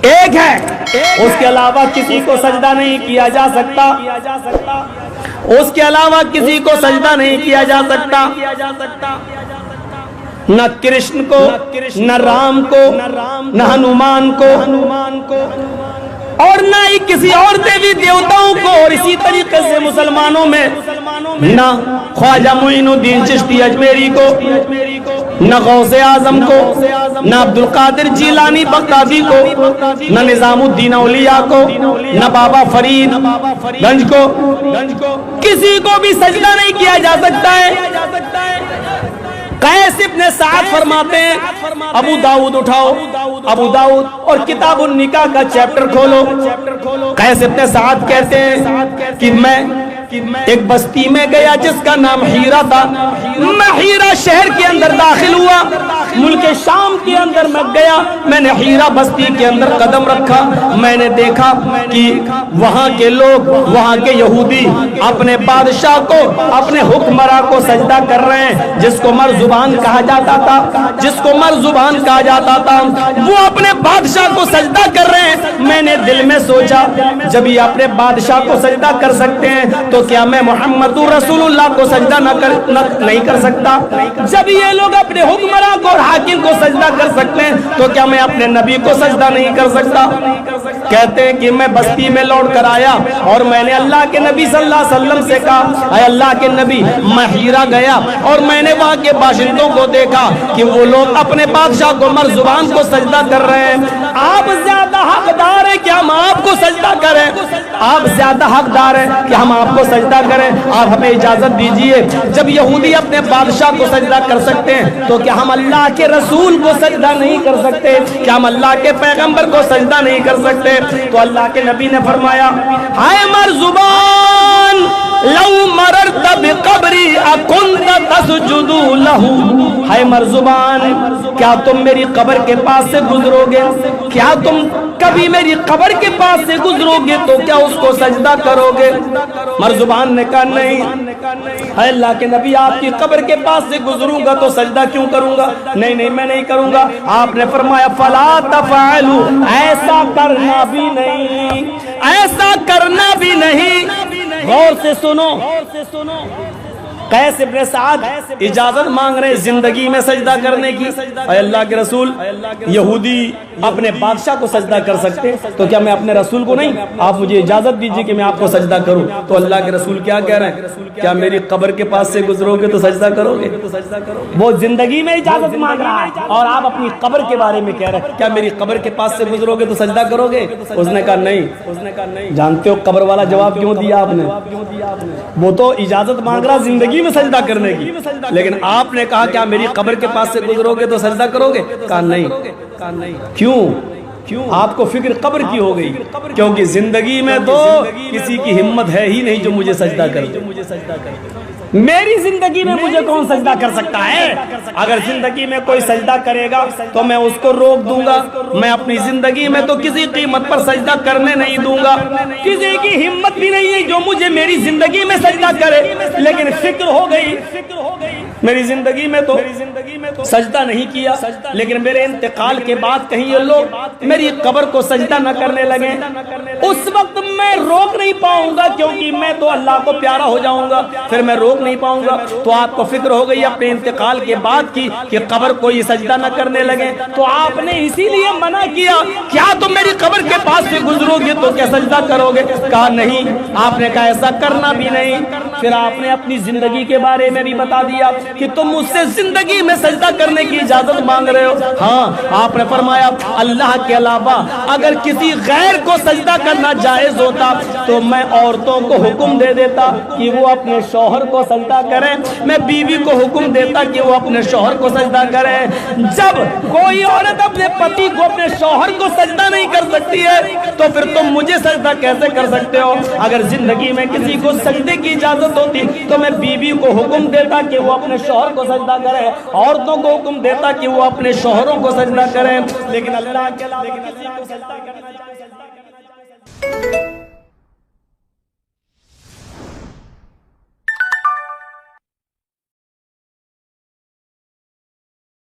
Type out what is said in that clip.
ایک ہے، اس کے علاوہ کسی کو سجدہ نہیں کیا جا سکتا، اس کے علاوہ کسی کو سجدہ نہیں کیا جا سکتا، نہ کرشن کو، نہ رام کو، نہ ہنومان کو، اور نہ ہی کسی اور دیوی دیوتاؤں کو۔ اور اسی طریقے سے مسلمانوں میں نہ خواجہ معین الدین چشتی اجمیری کو، نہ غوث اعظم کو، نہ عبد القادر جیلانی بغدادی کو، نہ نظام الدین اولیاء کو، نہ بابا فرید گنج کو، کسی کو بھی سجدہ نہیں کیا جا سکتا ہے۔ قیس ابن سعد فرماتے ہیں، ابو داؤد اٹھاؤ، ابو داؤد اور کتاب النکاح کا چیپٹر کھولو۔ قیس ابن سعد کہتے ہیں کہ میں ایک بستی میں گیا جس کا نام ہیرا تھا، میں ہیرا شہر کے اندر داخل ہوا، ملک شام کے اندر میں گیا، میں نے ہیرا بستی کے اندر قدم رکھا، میں نے دیکھا کہ وہاں کے لوگ، وہاں کے یہودی اپنے بادشاہ کو، اپنے حکمراں کو سجدہ کر رہے ہیں، جس کو مرزبان کہا جاتا تھا، جس کو مرزبان کہا جاتا تھا، وہ اپنے بادشاہ کو سجدہ کر رہے ہیں۔ میں نے دل میں سوچا جب یہ اپنے بادشاہ کو سجدہ کر سکتے ہیں تو کیا میں محمد رسول اللہ کو سجدہ نہیں کر سکتا؟ جب یہ لوگ اپنے حکمراں کو اور حاکم کو سجدہ کر سکتے ہیں تو کیا میں اپنے نبی کو سجدہ نہیں کر سکتا؟ کہتے ہیں کہ میں بستی میں لوٹ کر آیا اور میں نے اللہ کے نبی صلی اللہ علیہ وسلم سے کہا، اے اللہ کے نبی، میں ہیرا گیا اور میں نے وہاں کے باشندوں کو دیکھا کہ وہ لوگ اپنے بادشاہ کو مرزبان کو سجدہ کر رہے ہیں۔ آپ زیادہ حقدار ہیں کہ ہم آپ کو سجدہ کریں، آپ زیادہ حقدار ہیں کہ ہم آپ کو سجدہ کریں، آپ ہمیں اجازت دیجئے۔ جب یہودی اپنے بادشاہ کو سجدہ کر سکتے ہیں تو کیا ہم اللہ کے رسول کو سجدہ نہیں کر سکتے؟ کیا ہم اللہ کے پیغمبر کو سجدہ نہیں کر سکتے؟ تو اللہ کے نبی نے فرمایا، ہائے مرزبان، لو مررت بقبری اکنت تسجد لہ، ہائے مرزبان، کیا تم میری قبر کے پاس سے گزرو گے؟ کیا تم کبھی میری قبر کے پاس سے گزرو گے تو کیا اس کو سجدہ کرو گے؟ مرزبان نے کہا نہیں۔ اے اللہ کے نبی، آپ کی قبر کے پاس سے گزروں گا تو سجدہ کیوں کروں گا؟ نہیں نہیں، میں نہیں کروں گا۔ آپ نے فرمایا فلا تفعلوا، ایسا کرنا بھی نہیں، ایسا کرنا بھی نہیں۔ غور سے سنو، قیس ابن سعد اجازت مانگ رہے زندگی میں سجدہ کرنے کی۔ اے اللہ کے رسول، یہودی اپنے بادشاہ کو سجدہ کر سکتے تو کیا میں اپنے رسول کو نہیں؟ آپ مجھے اجازت دیجئے کہ میں آپ کو سجدہ کروں۔ تو اللہ کے رسول کیا کہہ رہے ہیں؟ کیا میری قبر کے پاس سے گزرو گے تو سجدہ کرو گے؟ وہ زندگی میں اجازت مانگ رہا ہے اور آپ اپنی قبر کے بارے میں کہہ رہے ہیں کیا میری قبر کے پاس سے گزرو گے تو سجدہ کرو گے؟ اس نے کہا نہیں۔ جانتے ہو قبر والا جواب کیوں دیا آپ نے؟ وہ تو اجازت مانگ رہا زندگی میں سجدہ کرنے کی، لیکن آپ نے کہا کیا میری قبر کے پاس سے گزرو گے تو سجدہ کرو گے؟ کہا نہیں۔ کیوں؟ آپ کو فکر قبر کی ہو گئی، کیونکہ زندگی میں تو کسی کی ہمت ہے ہی نہیں جو مجھے سجدہ کرے۔ میری زندگی میں مجھے کون سجدہ کر سکتا ہے؟ اگر زندگی میں کوئی سجدہ کرے گا تو میں اس کو روک دوں گا۔ میں اپنی زندگی میں تو کسی قیمت پر سجدہ کرنے نہیں دوں گا۔ کسی کی ہمت بھی نہیں ہے جو مجھے میری زندگی میں سجدہ کرے، لیکن فکر ہو گئی میری زندگی میں تو سجدہ نہیں کیا، لیکن میرے انتقال کے بعد کہیں یہ لوگ میری قبر کو سجدہ نہ کرنے لگے، اس وقت میں روک نہیں پاؤں گا، کیونکہ میں تو اللہ کو پیارا ہو جاؤں گا، پھر میں روک نہیں پاؤں گا۔ تو آپ کو فکر ہو گئی اپنے انتقال کے بعد کی کہ قبر کو یہ سجدہ نہ کرنے لگے، تو آپ نے اسی لیے منع کیا، کیا تم میری قبر کے پاس سے گزرو گے تو کیا سجدہ کرو گے؟ کہا نہیں۔ آپ نے کہا ایسا کرنا بھی نہیں۔ پھر آپ نے اپنی زندگی کے بارے میں بھی بتا دیا کہ تم مجھ سے زندگی میں سجدہ کرنے کی اجازت مانگ رہے ہو۔ ہاں، آپ نے فرمایا اللہ کے علاوہ اگر کسی غیر کو سجدہ کرنا جائز ہوتا تو میں عورتوں کو حکم دے دیتا کہ وہ اپنے شوہر کو سجدہ کریں، میں بیوی کو حکم دیتا کہ وہ اپنے شوہر کو سجدہ کریں۔ جب کوئی عورت اپنے پتی کو، اپنے شوہر کو سجدہ نہیں کر سکتی ہے تو پھر تم مجھے سجدہ کیسے کر سکتے ہو؟ اگر زندگی میں کسی کو سجدے کی اجازت ہوتی تو میں بیوی کو حکم دیتا کہ وہ اپنے شوہر کو سجدہ کرے، عورتوں کو حکم دیتا کہ وہ اپنے شوہروں کو سجدہ کریں، لیکن اللہ کے علاوہ کسی کو سجدہ کرنا چاہے۔